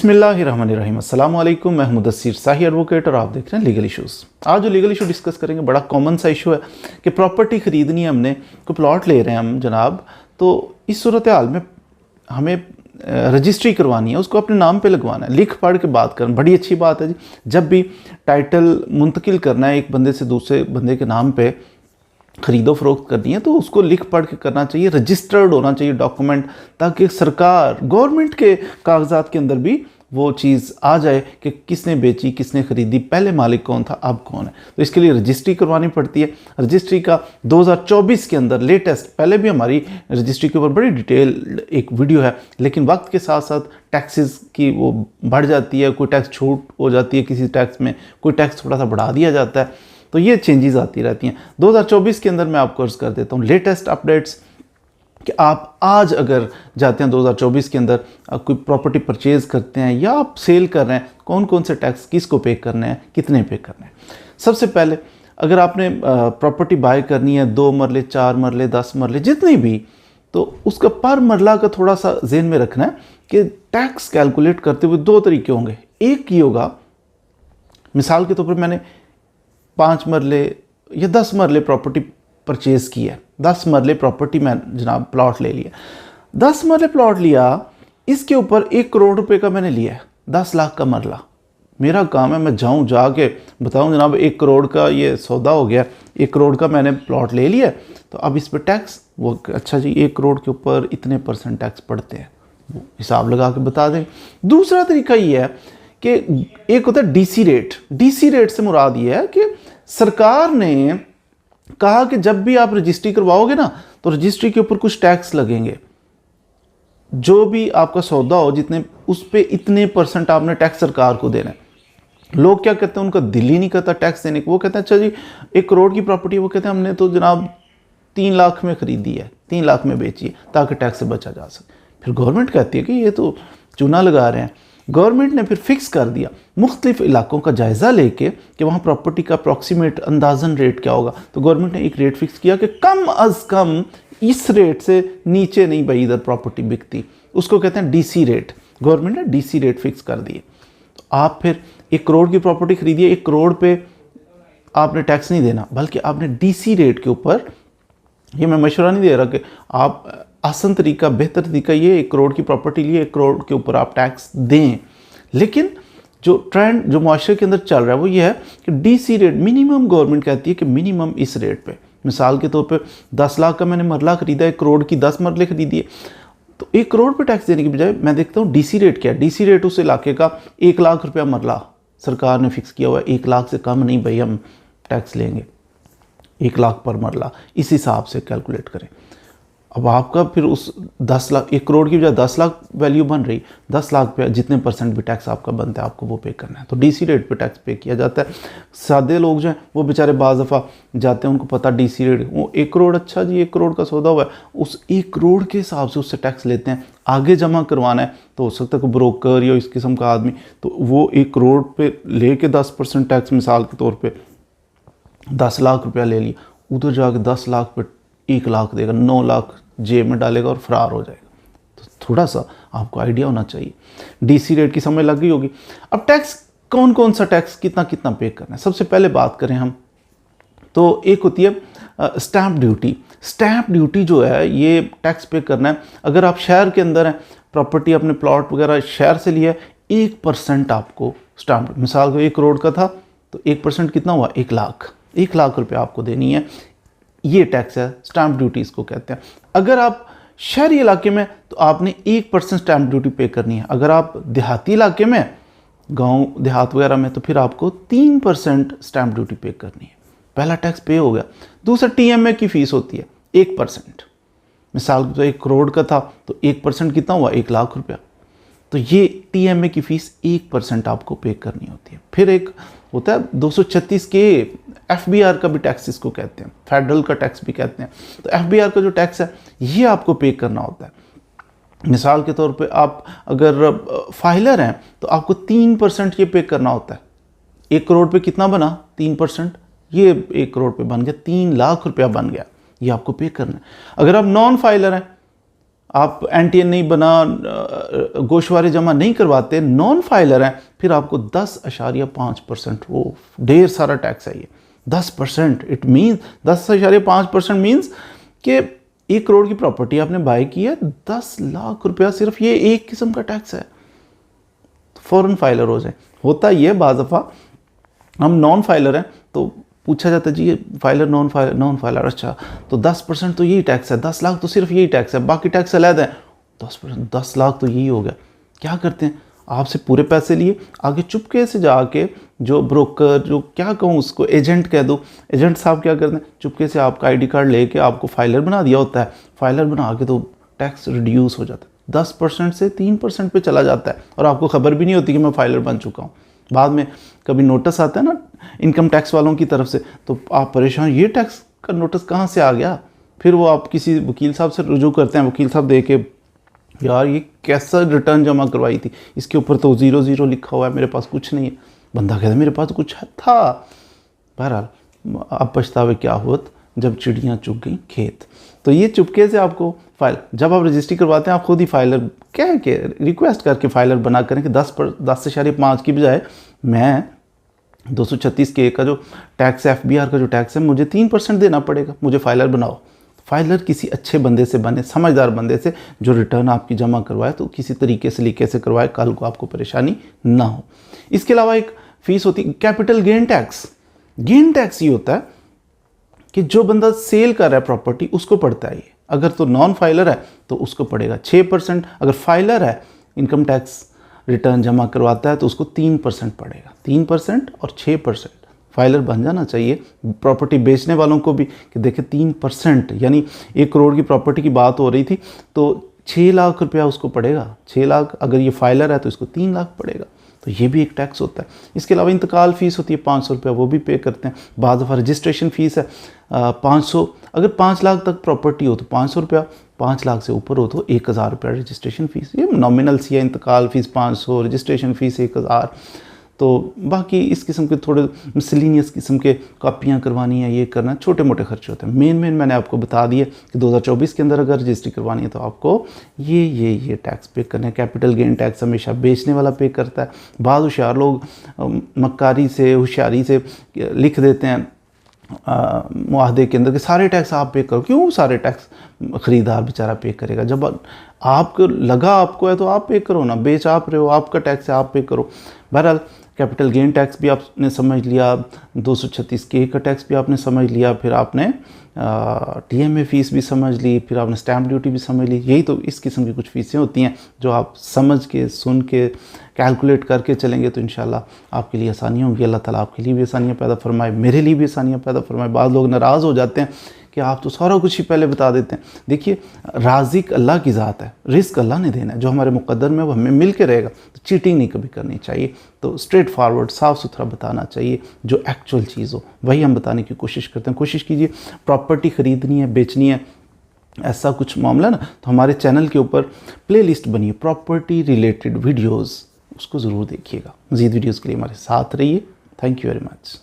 बिस्मिल्लाहिर्रहमानिर्रहीम। अस्सलाम वालेकुम। मैं मुदस्सिर शाही एडवोकेट और आप देख रहे हैं लीगल इशूज़। आज जो लीगल इशू डिस्कस करेंगे बड़ा कॉमन सा इशू है कि प्रॉपर्टी ख़रीदनी है, हमने कोई प्लॉट ले रहे हैं हम जनाब, तो इस सूरत हाल में हमें रजिस्ट्री करवानी है, उसको अपने नाम पे लगवाना है, लिख पढ़ के बात करना बड़ी अच्छी बात है जी। जब भी टाइटल मुंतकिल करना है एक बंदे से दूसरे बंदे के नाम पे, ख़रीदो फ़रोख्त करनी है, तो उसको लिख पढ़ के करना चाहिए, रजिस्टर्ड होना चाहिए डॉक्यूमेंट, ताकि सरकार गवर्नमेंट के कागजात के अंदर भी वो चीज़ आ जाए कि किसने बेची, किसने ख़रीदी, पहले मालिक कौन था, अब कौन है। तो इसके लिए रजिस्ट्री करवानी पड़ती है। रजिस्ट्री का 2024 के अंदर लेटेस्ट, पहले भी हमारी रजिस्ट्री के ऊपर बड़ी डिटेल एक वीडियो है, लेकिन वक्त के साथ साथ टैक्सेस की वो बढ़ जाती है, कोई टैक्स छूट हो जाती है किसी टैक्स में, कोई टैक्स थोड़ा सा बढ़ा दिया जाता है, तो ये चेंजेस आती रहती हैं। 2024 के अंदर मैं आपको अर्ज़ कर देता हूँ लेटेस्ट अपडेट्स कि आप आज अगर जाते हैं 2024 के अंदर कोई प्रॉपर्टी परचेज़ करते हैं या आप सेल कर रहे हैं, कौन कौन से टैक्स किसको पे करने हैं, कितने पे करने हैं। सबसे पहले अगर आपने प्रॉपर्टी बाय करनी है 2 मरले, 4 मरले, 10 मरले, जितनी भी, तो उसका पर मरला का थोड़ा सा जेहन में रखना है कि टैक्स कैलकुलेट करते हुए 2 तरीके होंगे। एक ये होगा, मिसाल के तौर पर मैंने 5 मरले या 10 मरले प्रॉपर्टी परचेज़ की है, 10 मरले प्रॉपर्टी मैं जनाब प्लॉट ले लिया, 10 मरले प्लॉट लिया, इसके ऊपर 1 करोड़ रुपए का मैंने लिया है, 10 लाख का मरला। मेरा काम है मैं जाऊं जाके बताऊं जनाब 1 करोड़ का ये सौदा हो गया, 1 करोड़ का मैंने प्लॉट ले लिया, तो अब इस पर टैक्स, वो अच्छा जी 1 करोड़ के ऊपर इतने % टैक्स पड़ते हैं, वो हिसाब लगा के बता दें। दूसरा तरीका ये है कि एक होता है डीसी रेट। डीसी रेट से मुराद ये है कि सरकार ने कहा कि जब भी आप रजिस्ट्री करवाओगे ना, तो रजिस्ट्री के ऊपर कुछ टैक्स लगेंगे, जो भी आपका सौदा हो जितने, उस पे इतने % आपने टैक्स सरकार को देना है। लोग क्या कहते हैं, उनका दिल ही नहीं करता टैक्स देने को। वो कहते हैं अच्छा जी 1 करोड़ की प्रॉपर्टी, वो कहते हैं हमने तो जनाब 3 लाख में खरीदी है, 3 लाख में बेची है, ताकि टैक्स से बचा जा सके। फिर गवर्नमेंट कहती है कि ये तो चूना लगा रहे हैं। गवर्नमेंट ने फिर फिक्स कर दिया मुख्तलिफ इलाकों का जायज़ा लेके कि वहाँ प्रॉपर्टी का अप्रॉक्सीमेट अंदाज़न रेट क्या होगा, तो गवर्नमेंट ने एक रेट फिक्स किया कि कम अज़ कम इस रेट से नीचे नहीं भाई इधर प्रॉपर्टी बिकती, उसको कहते हैं डीसी रेट। गवर्नमेंट ने डीसी रेट फिक्स कर दिए। तो आप फिर 1 करोड़ की प्रॉपर्टी खरीदिए, 1 करोड़ पे आपने टैक्स नहीं देना, बल्कि आपने डीसी रेट के ऊपर, ये मैं मशवरा नहीं दे रहा कि आप, आसान तरीका, बेहतर तरीका ये 1 करोड़ की प्रॉपर्टी लिए 1 करोड़ के ऊपर आप टैक्स दें, लेकिन जो ट्रेंड जो मुआशरे के अंदर चल रहा है वो ये है कि डीसी रेट मिनिमम, गवर्नमेंट कहती है कि मिनिमम इस रेट पे, मिसाल के तौर पे 10 लाख का मैंने मरला खरीदा, 1 करोड़ की 10 मरले खरीदिए, तो 1 करोड़ पे टैक्स देने की बजाय मैं देखता हूँ डीसी रेट क्या है। डीसी रेट उस इलाके का 1 लाख रुपया मरला सरकार ने फिक्स किया हुआ है, 1 लाख से कम नहीं भाई हम टैक्स लेंगे, 1 लाख पर मरला, इस हिसाब से कैलकुलेट करें। अब आपका फिर उस 10 लाख, 1 करोड़ की बजाय 10 लाख वैल्यू बन रही, 10 लाख पे जितने % भी टैक्स आपका बनता है आपको वो पे करना है, तो डीसी रेट पे टैक्स पे किया जाता है। सादे लोग जो हैं वो बेचारे बाज़ दफ़ा जाते हैं, उनको पता डीसी रेट, वो 1 करोड़, अच्छा जी 1 करोड़ का सौदा हुआ है, उस 1 करोड़ के हिसाब से उससे टैक्स लेते हैं। आगे जमा करवाना है तो हो सकता है कोई ब्रोकर या इस किस्म का आदमी, तो वो 1 करोड़ पे ले के 10% टैक्स, मिसाल के तौर पर 10 लाख रुपया ले लिया, उधर जाके 10 लाख पे 1 लाख देगा, 9 लाख जेब में डालेगा और फरार हो जाएगा। तो थोड़ा सा आपको आइडिया होना चाहिए। डीसी रेट की समझ लग गई होगी। अब टैक्स, कौन कौन सा टैक्स कितना कितना पे करना है, सबसे पहले बात करें हम, तो एक होती है स्टैंप ड्यूटी। स्टैंप ड्यूटी जो है ये टैक्स पे करना है। अगर आप शहर के अंदर हैं, प्रॉपर्टी अपने प्लॉट वगैरह शहर से लिया, 1% आपको स्टैंप, मिसाल को 1 करोड़ का था तो 1% कितना हुआ, 1 लाख, 1 लाख रुपये आपको देनी है। ये टैक्स है, स्टैंप ड्यूटी इसको कहते हैं। अगर आप शहरी इलाके में तो आपने 1% स्टैंप ड्यूटी पे करनी है। अगर आप देहाती इलाके में, गांव देहात वगैरह में, तो फिर आपको 3% स्टैंप ड्यूटी पे करनी है। पहला टैक्स पे हो गया। दूसरा टीएमए की फ़ीस होती है 1%, मिसाल तो 1 करोड़ का था तो 1% कितना हुआ, 1 लाख रुपया, तो ये टीएमए की फ़ीस 1% आपको पे करनी होती है। फिर एक होता है 236 के एफबीआर का भी टैक्स इसको कहते हैं, फेडरल का टैक्स भी कहते हैं। तो एफबीआर का जो टैक्स है ये आपको पे करना होता है। मिसाल के तौर पे आप अगर फाइलर हैं तो आपको 3% ये पे करना होता है। 1 करोड़ पे कितना बना, 3%, ये 1 करोड़ पे बन गया, 3 लाख रुपया बन गया, ये आपको पे करना है। अगर आप नॉन फाइलर हैं, आप NTN नहीं बना, गोशवारे जमा नहीं करवाते, नॉन फाइलर हैं, फिर आपको 10.5% वो ढेर सारा टैक्स है ये 10%। इट मीन्स 10.5% मीन्स कि 1 करोड़ की प्रॉपर्टी आपने बाय की है, 10 लाख रुपया सिर्फ ये एक किस्म का टैक्स है। तो फ़ौरन फाइलर हो जाए। होता ये बाज़ दफ़ा हम नॉन फाइलर हैं तो पूछा जाता है जी ये फाइलर नॉन फाइलर, अच्छा तो 10% तो यही टैक्स है, 10 लाख तो सिर्फ यही टैक्स है, बाकी टैक्स अलग है। 10%, 10 लाख तो यही हो गया। क्या करते हैं, आपसे पूरे पैसे लिए, आगे चुपके से जाके जो ब्रोकर, जो क्या कहूँ उसको, एजेंट कह दो, एजेंट साहब क्या करते हैं, चुपके से आपका ID कार्ड लेके आपको फाइलर बना दिया होता है। फाइलर बना के तो टैक्स रिड्यूस हो जाता है, 10% से 3% पे चला जाता है और आपको खबर भी नहीं होती कि मैं फाइलर बन चुका हूँ। बाद में कभी नोटिस आता है ना इनकम टैक्स वालों की तरफ से, तो आप परेशान, ये टैक्स का नोटिस कहाँ से आ गया। फिर वो आप किसी वकील साहब से रुजू करते हैं, वकील साहब दे के, यार ये कैसा रिटर्न जमा करवाई थी, इसके ऊपर तो 00 लिखा हुआ है, मेरे पास कुछ नहीं है। बंदा कहता है मेरे पास तो कुछ था। बहरहाल अब पछतावे क्या होत जब चिड़ियाँ चुग गई खेत। तो ये चुपके से आपको फाइल, जब आप रजिस्ट्री करवाते हैं आप खुद ही फाइलर कह के रिक्वेस्ट करके फाइलर बना करें कि 10.5 की बजाय मैं 236 का जो टैक्स है, FBR का जो टैक्स है, मुझे 3% देना पड़ेगा, मुझे फाइलर बनाओ। फाइलर किसी अच्छे बंदे से बने, समझदार बंदे से, जो रिटर्न आपकी जमा करवाए तो किसी तरीके से लीके से करवाए, कल को आपको परेशानी ना हो। इसके अलावा एक फ़ीस होती है capital gain tax. Gain tax ये होता है कि जो बंदा सेल कर रहा है प्रॉपर्टी उसको पड़ता है ये। अगर तो नॉन फाइलर है तो उसको पड़ेगा 6%, अगर फाइलर है इनकम टैक्स रिटर्न जमा करवाता है तो उसको 3% पड़ेगा। 3% और 6%। फाइलर बन जाना चाहिए प्रॉपर्टी बेचने वालों को भी कि देखें 3%, यानी 1 करोड़ की प्रॉपर्टी की बात हो रही थी तो 6 लाख रुपया उसको पड़ेगा। 6 लाख, अगर ये फाइलर है तो इसको 3 लाख पड़ेगा। तो ये भी एक टैक्स होता है। इसके अलावा इंतकाल फ़ीस होती है 500 रुपया, वो भी पे करते हैं। बाद दफ़ा रजिस्ट्रेशन फ़ीस है 500, अगर 5 लाख तक प्रॉपर्टी हो तो 500 रुपया, 5 लाख से ऊपर हो तो 1000 रुपया रजिस्ट्रेशन फ़ीस। ये नॉमिनल सी है, इंतकाल फ़ीस 500, रजिस्ट्रेशन फ़ीस 1000। तो बाकी इस किस्म के थोड़े मिसलिनियस किस्म के कापियाँ करवानी है, ये करना, छोटे मोटे खर्चे होते हैं। मेन मैंने आपको बता दिए कि 2024 के अंदर अगर रजिस्ट्री करवानी है तो आपको ये टैक्स पे करना है। कैपिटल गेन टैक्स हमेशा बेचने वाला पे करता है। बाद होशियार लोग मक्कारी से, होशियारी से लिख देते हैं मुआहदे के अंदर कि सारे टैक्स आप पे करो। क्यों सारे टैक्स ख़रीदार बेचारा पे करेगा? जब आपको लगा आपको है तो आप पे करो ना, बेच आप रहे हो, आपका टैक्स है, आप पे करो। बहरहाल कैपिटल गेन टैक्स भी आपने समझ लिया, 236K का टैक्स भी आपने समझ लिया, फिर आपने TMA फ़ीस भी समझ ली, फिर आपने स्टैम्प ड्यूटी भी समझ ली। यही तो इस किस्म की कुछ फ़ीसें होती हैं जो आप समझ के, सुन के, कैलकुलेट करके चलेंगे तो इंशाल्लाह आपके लिए आसानी होंगी। अल्लाह ताला आपके लिए भी आसानियाँ पैदा फरमाए, मेरे लिए भी आसानियाँ पैदा फरमाए। बाद लोग नाराज़ हो जाते हैं कि आप तो सारा कुछ ही पहले बता देते हैं। देखिए, राज़िक अल्लाह की ज़ात है, रिस्क अल्लाह ने देना है, जो हमारे मुक़द्दर में वो हमें मिल के रहेगा। तो चीटिंग नहीं कभी करनी चाहिए, तो स्ट्रेट फॉरवर्ड, साफ़ सुथरा बताना चाहिए, जो एक्चुअल चीज़ हो वही हम बताने की कोशिश करते हैं। कोशिश कीजिए, प्रॉपर्टी ख़रीदनी है, बेचनी है, ऐसा कुछ मामला ना, तो हमारे चैनल के ऊपर प्लेलिस्ट बनी है प्रॉपर्टी रिलेटेड वीडियोज़, उसको ज़रूर देखिएगा। मज़ीद वीडियोज़ के लिए हमारे साथ रहिए। Thank you very much.